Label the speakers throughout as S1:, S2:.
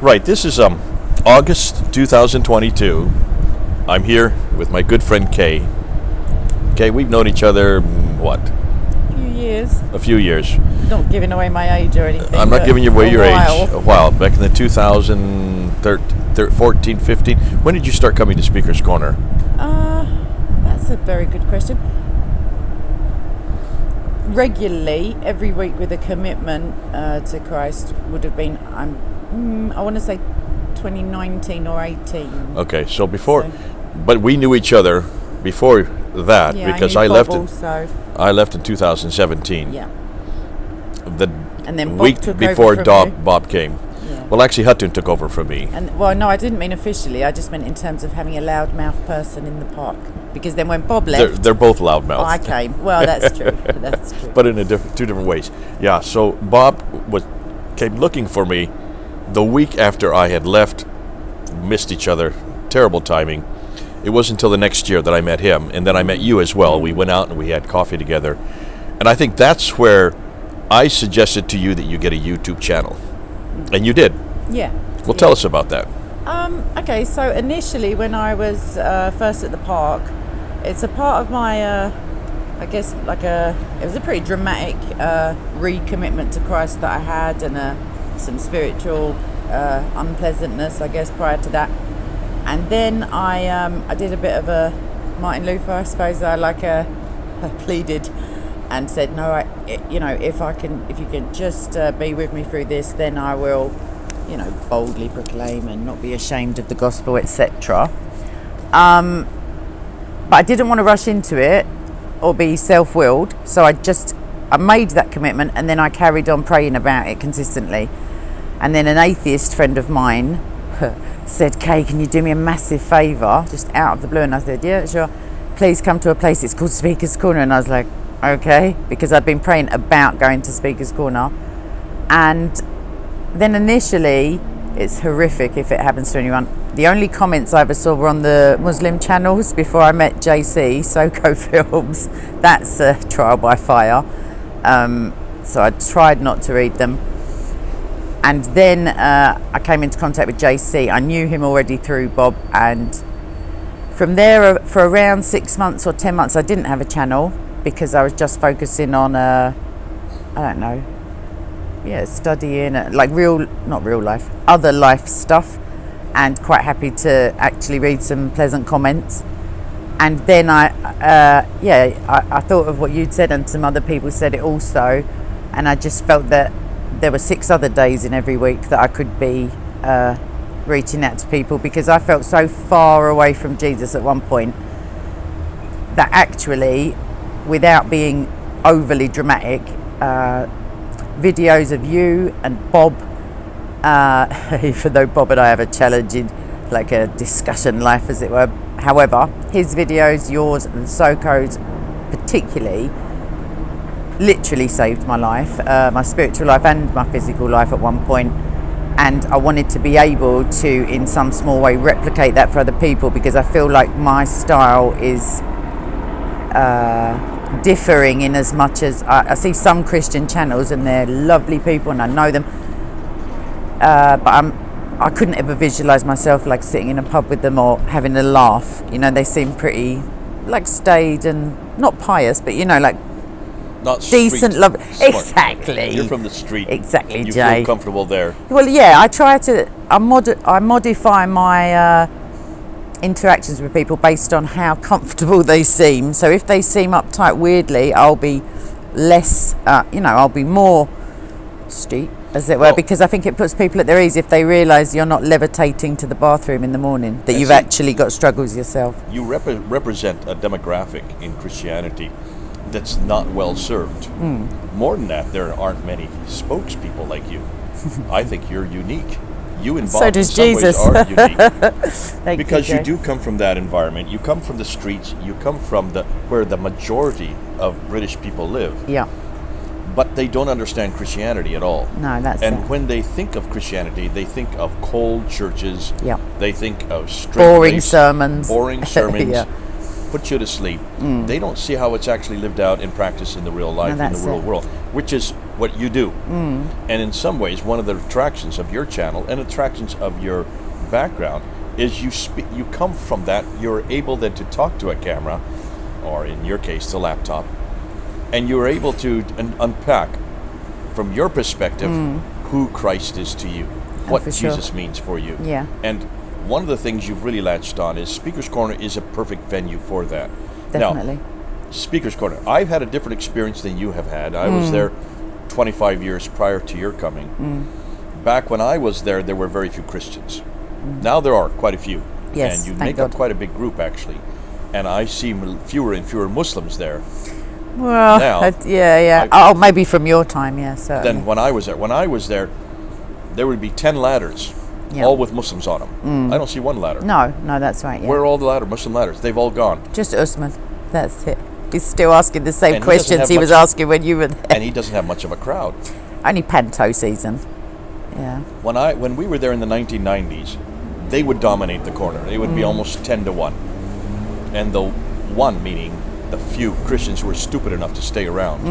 S1: Right, this is August 2022. I'm here with my good friend Kay. Kay, we've known each other, what?
S2: Few years.
S1: A few years.
S2: Not giving away my age or anything.
S1: I'm not giving you away your
S2: while.
S1: age. A while. Back in the 2014, 15. When did you start coming to Speaker's Corner?
S2: That's a very good question. Regularly, every week with a commitment to Christ would have been, I want to say 2019 or 18.
S1: Okay, so before, but we knew each other before that, because I left in 2017.
S2: Yeah.
S1: And
S2: then Bob
S1: week
S2: took
S1: before
S2: over from you.
S1: Bob came.
S2: Yeah.
S1: Well, actually, Hutton took over from me.
S2: And no, I didn't mean officially. I just meant in terms of having a loudmouth person in the park. Because then when Bob left,
S1: they're both loudmouthed.
S2: I came. Well, that's true. That's true.
S1: But in two different ways. Yeah. So Bob came looking for me the week after I had left. Missed each other. Terrible timing. It wasn't until the next year that I met him, and then I met you as well. We went out and we had coffee together, and I think that's where I suggested to you that you get a YouTube channel, and you did.
S2: Yeah.
S1: Well, tell us about that.
S2: Okay, so initially when I was first at the park, it's a part of my, I guess, it was a pretty dramatic recommitment to Christ that I had, and some spiritual unpleasantness, I guess, prior to that. And then I did a bit of a Martin Luther, I suppose. I pleaded and said, no, if you can just be with me through this, then I will, boldly proclaim and not be ashamed of the gospel, etc. But I didn't want to rush into it or be self-willed, so I made that commitment, and then I carried on praying about it consistently. And then an atheist friend of mine said, Kay, can you do me a massive favour, just out of the blue? And I said, yeah, sure. Please come to a place, it's called Speaker's Corner. And I was like, okay, because I'd been praying about going to Speaker's Corner. And then initially, it's horrific if it happens to anyone. The only comments I ever saw were on the Muslim channels before I met JC, SOCO Films. That's a trial by fire. So I tried not to read them. And then I came into contact with JC. I knew him already through Bob, and from there for around 6 months or 10 months I didn't have a channel because I was just focusing on studying not real life, other life stuff, and quite happy to actually read some pleasant comments. And then I thought of what you'd said, and some other people said it also, and I just felt that there were 6 other days in every week that I could be reaching out to people, because I felt so far away from Jesus at one point that actually, without being overly dramatic, videos of you and Bob, even though Bob and I have a challenging, like a discussion life as it were, however, his videos, yours and SOCO's particularly, literally saved my life, my spiritual life and my physical life at one point. And I wanted to be able to, in some small way, replicate that for other people, because I feel like my style is differing in as much as I see some Christian channels and they're lovely people and I know them, but I couldn't ever visualize myself like sitting in a pub with them or having a laugh. They seem pretty like staid and not pious, but like
S1: not
S2: decent, love. Exactly.
S1: You're from the street.
S2: Exactly,
S1: you
S2: Jay.
S1: feel comfortable there.
S2: Well, yeah, I try to. I modify my interactions with people based on how comfortable they seem. So if they seem uptight weirdly, I'll be less. I'll be more street, as it were, because I think it puts people at their ease if they realise you're not levitating to the bathroom in the morning, that you've actually got struggles yourself.
S1: You represent a demographic in Christianity that's not well served. More than that, there aren't many spokespeople like you. I think you're unique. You and Bob,
S2: so does
S1: in some
S2: Jesus.
S1: ways, are unique.
S2: Because
S1: you do come from that environment. You come from the streets. You come from where the majority of British people live.
S2: Yeah.
S1: But they don't understand Christianity at all.
S2: No, that's
S1: and
S2: it.
S1: When they think of Christianity, they think of cold churches.
S2: Yeah.
S1: They think of straight
S2: boring sermons.
S1: Yeah. Put you to sleep. They don't see how it's actually lived out in practice in the real life, in the real world, which is what you do. And in some ways, one of the attractions of your channel and attractions of your background is you come from that. You're able then to talk to a camera, or in your case, the laptop, and you're able to unpack from your perspective who Christ is to you, what Jesus means for you.
S2: Yeah.
S1: And one of the things you've really latched on is Speaker's Corner is a perfect venue for that.
S2: Definitely.
S1: Now, Speaker's Corner, I've had a different experience than you have had. I was there 25 years prior to your coming. Back when I was there were very few Christians. Now there are quite a few.
S2: Yes,
S1: and you
S2: thank
S1: make up
S2: God.
S1: quite a big group, actually. And I see fewer and fewer Muslims there.
S2: Well,
S1: Now,
S2: oh, maybe from your time, yeah. Certainly.
S1: Than when I was there. When I was there, there would be 10 ladders,
S2: Yeah.
S1: all with Muslims on them. I don't see one ladder.
S2: No, that's right. Yeah.
S1: Where are all the Muslim ladders? They've all gone.
S2: Just Usman. That's it. He's still asking the same
S1: And he doesn't
S2: questions
S1: have
S2: he was
S1: much-
S2: asking when you were there.
S1: And he doesn't have much of a crowd.
S2: Only Panto season. Yeah.
S1: When we were there in the 1990s, they would dominate the corner. It would be almost 10 to 1. And the one, meaning the few Christians who were stupid enough to stay around.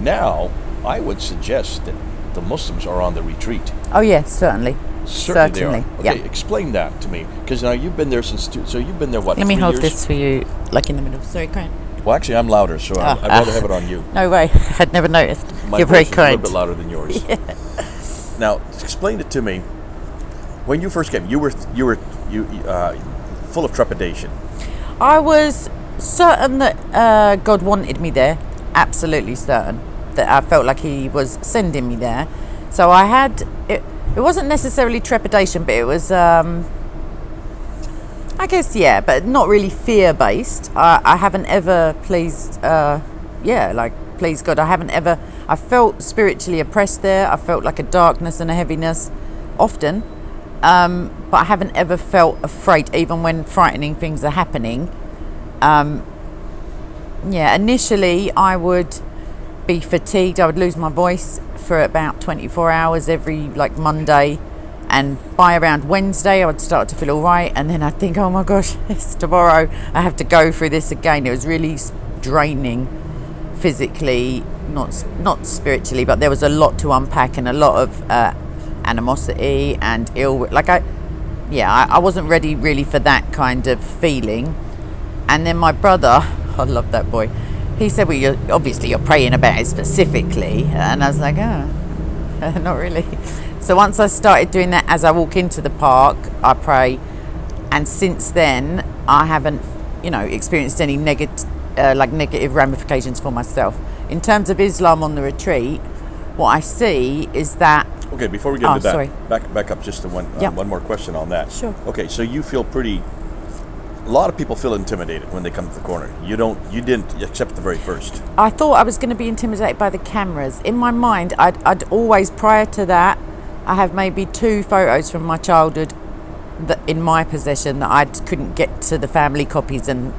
S1: Now, I would suggest that the Muslims are on the retreat.
S2: Oh yes, certainly.
S1: Certainly they are. Okay,
S2: Yeah.
S1: explain that to me. Because now you've been there so you've been there, what,
S2: Let me
S1: 3
S2: hold
S1: years?
S2: this for you, like in the middle. Sorry, kind.
S1: Well, actually, I'm louder, so I'd rather have it on you.
S2: No way. I'd never noticed.
S1: My
S2: You're
S1: voice
S2: very
S1: is a
S2: kind.
S1: little bit louder than yours. Now, explain it to me. When you first came, you were full of trepidation.
S2: I was certain that God wanted me there. Absolutely certain that I felt like He was sending me there. So I had it. It wasn't necessarily trepidation, but it was, I guess, yeah, but not really fear-based. I haven't ever pleased God. I felt spiritually oppressed there. I felt like a darkness and a heaviness often, but I haven't ever felt afraid, even when frightening things are happening. Initially I would be fatigued. I would lose my voice for about 24 hours every Monday, and by around Wednesday I would start to feel all right, and then I'd think, oh my gosh, it's tomorrow, I have to go through this again. It was really draining physically, not spiritually, but there was a lot to unpack and a lot of animosity and I wasn't ready really for that kind of feeling. And then my brother, I love that boy, he said, well, you're praying about it specifically. And I was like, not really. So once I started doing that, as I walk into the park, I pray. And since then, I haven't, experienced any negative ramifications for myself. In terms of Islam on the retreat, what I see is that...
S1: Okay, before we get into that,
S2: sorry.
S1: back up just to one more question on that.
S2: Sure.
S1: Okay, so you feel a lot of people feel intimidated when they come to the corner. You didn't, except the very first.
S2: I thought I was going to be intimidated by the cameras. In my mind, I'd always, prior to that, I have maybe 2 photos from my childhood that in my possession that I couldn't get to the family copies and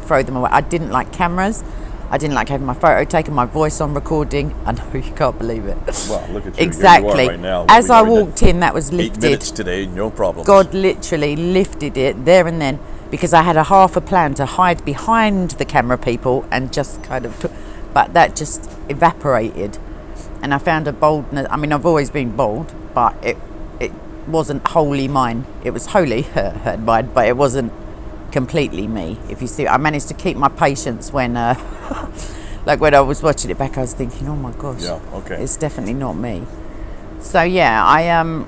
S2: throw them away. I didn't like cameras. I didn't like having my photo taken, my voice on recording. I know you can't believe it.
S1: Well, look at you.
S2: Exactly.
S1: Here you are right now.
S2: As I walked in, that was
S1: 8
S2: lifted.
S1: minutes today, no problem.
S2: God literally lifted it there and then, because I had half a plan to hide behind the camera people and just kind of but that just evaporated, and I found a boldness. I mean, I've always been bold, but it wasn't wholly mine. It was wholly her mine, but it wasn't completely me. If you see, I managed to keep my patience when when I was watching it back, I was thinking, oh my gosh,
S1: yeah, okay,
S2: it's definitely not me. So yeah,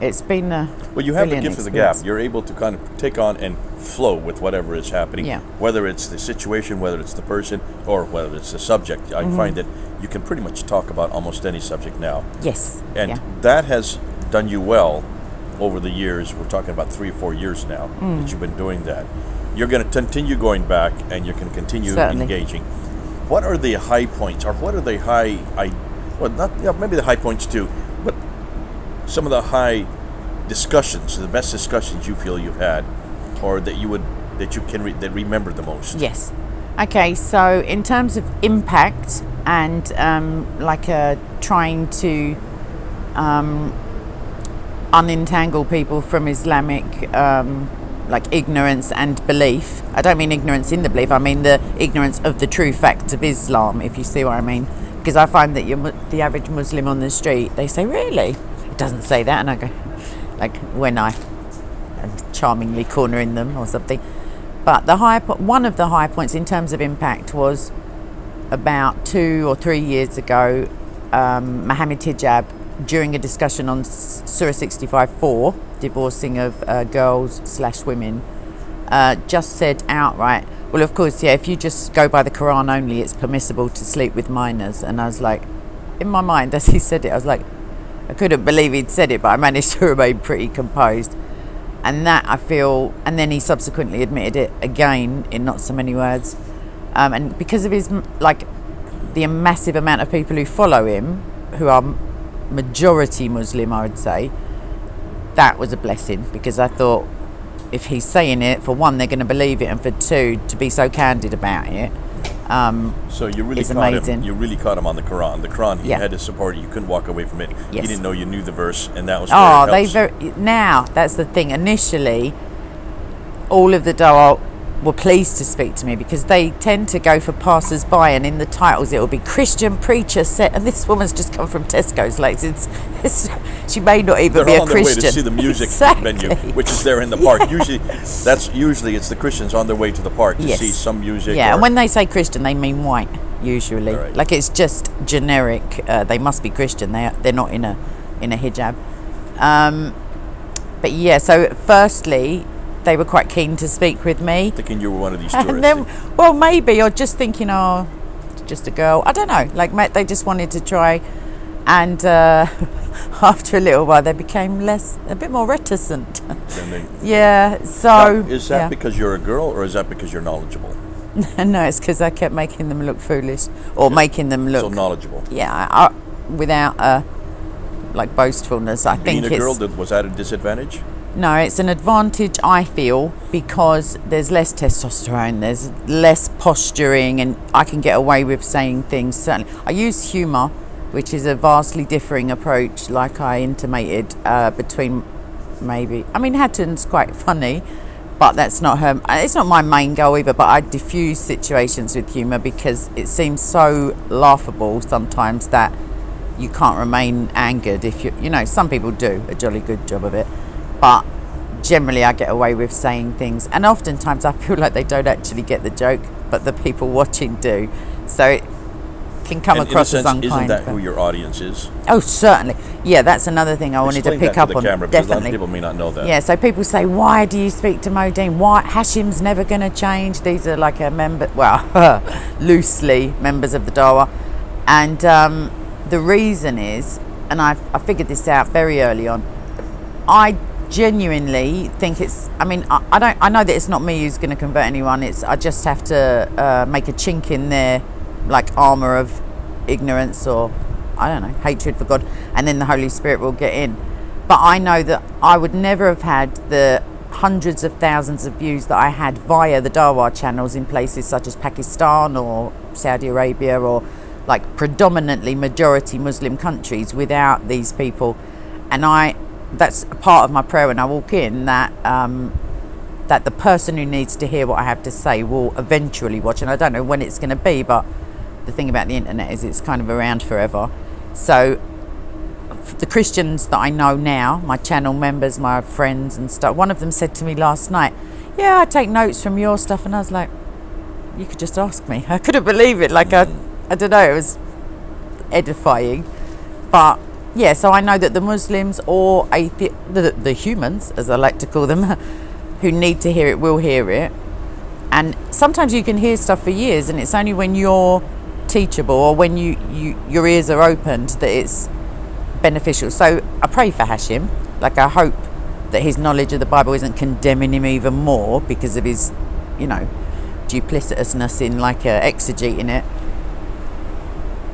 S2: it's been a
S1: well, you have the gift
S2: experience.
S1: of the gab. You're able to kind of take on and flow with whatever is happening, whether it's the situation, whether it's the person, or whether it's the subject. I find that you can pretty much talk about almost any subject now.
S2: Yes.
S1: And that has done you well over the years. We're talking about 3 or 4 years now that you've been doing that. You're going to continue going back, and you can continue engaging. What are the high points, or what are the maybe the high points too, but some of the high discussions, the best discussions you feel you've had, or that you remember the most?
S2: Yes. Okay, so in terms of impact and trying to unentangle people from Islamic like ignorance and belief. I don't mean ignorance in the belief, I mean the ignorance of the true facts of Islam, if you see what I mean. Because I find that the average Muslim on the street, they say, really? It doesn't say that. And I go, like when I am charmingly cornering them or something. But one of the high points in terms of impact was about 2 or 3 years ago, Mohammed Hijab, during a discussion on Surah 65:4, divorcing of girls/women, just said outright, well, of course, yeah, if you just go by the Quran only, it's permissible to sleep with minors. And I was like, in my mind, as he said it, I was like, I couldn't believe he'd said it, but I managed to remain pretty composed. And that, I feel, and then he subsequently admitted it again in not so many words. And because of his, like, the massive amount of people who follow him, who are majority Muslim, I would say, that was a blessing, because I thought, if he's saying it, for one, they're going to believe it, and for two, to be so candid about it,
S1: so you really
S2: is
S1: caught
S2: amazing.
S1: him. You really caught him on the Quran. The Quran, he
S2: Yeah.
S1: had to support it. You couldn't walk away from it.
S2: Yes.
S1: He didn't know you knew the verse, and that was
S2: now that's the thing. Initially, all of the Dawah were pleased to speak to me, because they tend to go for passers-by, and in the titles it will be Christian preacher set, and this woman's just come from Tesco's. Like, she may not even be a
S1: on
S2: Christian.
S1: their way to see the music venue, which is there in the park. Usually it's the Christians on their way to the park to see some music.
S2: Yeah, and when they say Christian, they mean white usually.
S1: Right.
S2: Like, it's just generic. They must be Christian. They're not in a hijab. But yeah, so firstly, they were quite keen to speak with me.
S1: Thinking you were one of these tourists.
S2: And then, well, maybe, or just thinking, oh, just a girl. I don't know. Like, they just wanted to try. And after a little while, they became a bit more reticent. Yeah, so...
S1: Now, is that because you're a girl, or is that because you're knowledgeable?
S2: No, it's because I kept making them look foolish, or making them look...
S1: So knowledgeable.
S2: Yeah, without, like, boastfulness. I think
S1: Being a girl, was that a disadvantage?
S2: No, it's an advantage, I feel, because there's less testosterone, there's less posturing, and I can get away with saying things, certainly. I use humour, which is a vastly differing approach, like I intimated, between maybe... I mean, Hatton's quite funny, but that's not her... It's not my main goal either, but I diffuse situations with humour because it seems so laughable sometimes that you can't remain angered if you... You know, some people do a jolly good job of it. But generally I get away with saying things, and oftentimes I feel like they don't actually get the joke, but the people watching do, so it can come across as unkind.
S1: Isn't that who your audience is?
S2: Oh, certainly. Yeah, that's another thing I wanted to pick up on.
S1: Camera, because a lot of people may not know that.
S2: Yeah, so people say, why do you speak to Modine? Why? Hashim's never going to change. These are like loosely members of the Dawah, and the reason is, and I figured this out very early on, I genuinely think it's... I mean, I know that it's not me who's going to convert anyone. I just have to make a chink in their, like, armour of ignorance, or I don't know, hatred for God, and then the Holy Spirit will get in. But I know that I would never have had the hundreds of thousands of views that I had via the Dawah channels in places such as Pakistan or Saudi Arabia, or like predominantly majority Muslim countries, without these people. And that's a part of my prayer when I walk in, that that the person who needs to hear what I have to say will eventually watch. And I don't know when it's going to be, but the thing about the internet is it's kind of around forever. So the Christians that I know now, my channel members, my friends and stuff, one of them said to me last night, yeah, I take notes from your stuff. And I was like, you could just ask me. I couldn't believe it. Like, I don't know, it was edifying. But yeah, so I know that the Muslims, or the humans, as I like to call them, who need to hear it will hear it. And sometimes you can hear stuff for years, and it's only when you're teachable, or when your ears are opened, that it's beneficial. So I pray for Hashim. Like, I hope that his knowledge of the Bible isn't condemning him even more because of his, duplicitousness in exegeting it.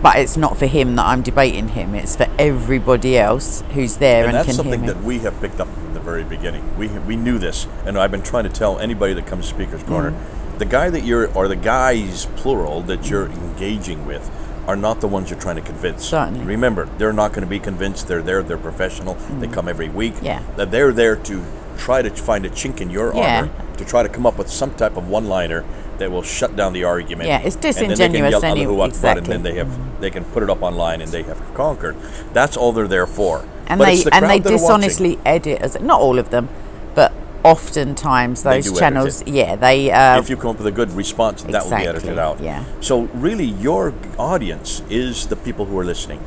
S2: But it's not for him that I'm debating him. It's for everybody else who's there and can hear me. And
S1: that's something that we have picked up from the very beginning. We knew this, and I've been trying to tell anybody that comes to Speaker's Corner, the guy that or the guys, plural, that you're engaging with are not the ones you're trying to convince.
S2: Certainly.
S1: Remember, they're not going to be convinced. They're there. They're professional. They come every week.
S2: Yeah.
S1: They're there to try to find a chink in your
S2: Yeah.
S1: armor to try to come up with some type of one-liner that will shut down the argument.
S2: Yeah, it's
S1: And then they can
S2: disingenuous
S1: yell
S2: anyway.
S1: Allahu Akbar,
S2: Exactly.
S1: and then they can put it up online and they have conquered. That's all they're there for.
S2: And
S1: But
S2: they
S1: it's the
S2: and they
S1: crowd that are watching.
S2: dishonestly edit as not all of them, but oftentimes
S1: They
S2: those
S1: do edit
S2: channels.
S1: it.
S2: Yeah, they.
S1: If you come up with a good response, that will be edited
S2: Exactly,
S1: out.
S2: yeah.
S1: So really, your audience is the people who are listening,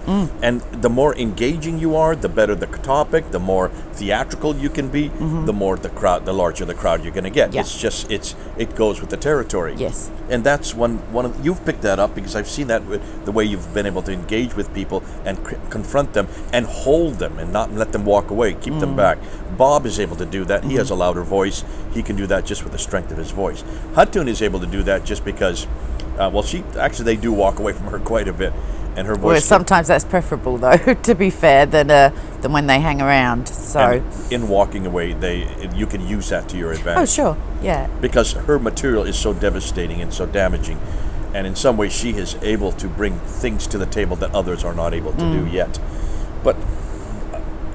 S1: and the more engaging you are, the better the topic, the more theatrical you can be, the more the larger the crowd you're going to get.
S2: Yeah.
S1: It's just it goes with the territory.
S2: Yes.
S1: And that's one of you've picked that up because I've seen that with the way you've been able to engage with people and confront them and hold them and not let them walk away, keep them back. Bob is able to do that. He has a louder voice. He can do that just with the strength of his voice. Hatun is able to do that just because, they do walk away from her quite a bit, and her voice.
S2: Well, sometimes that's preferable, though, to be fair, than when they hang around. So.
S1: And in walking away, you can use that to your advantage.
S2: Oh, sure. Yeah.
S1: Because her material is so devastating and so damaging, and in some ways she is able to bring things to the table that others are not able to do yet. But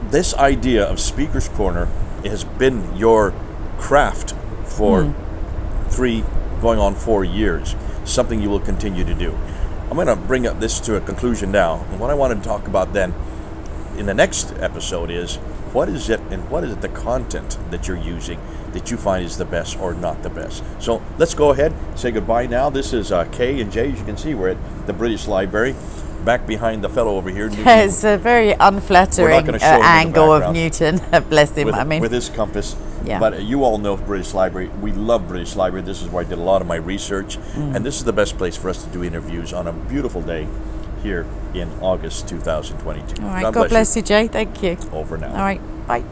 S1: this idea of Speaker's Corner has been your craft for 4 years, something you will continue to do. I'm going to bring up this to a conclusion now, and what I want to talk about then in the next episode is what is it the content that you're using that you find is the best or not the best. So let's go ahead, say goodbye now. This is Kay and Jay. As you can see, we're at the British Library, back behind the fellow over here.
S2: It's a very unflattering
S1: gonna show him in the
S2: angle of
S1: background.
S2: Newton. Bless him.
S1: with his compass.
S2: Yeah.
S1: But you all know British Library. We love British Library. This is where I did a lot of my research. And this is the best place for us to do interviews on a beautiful day here in August 2022.
S2: All right. God bless you, Jay. Thank you.
S1: Over now.
S2: All right. Bye.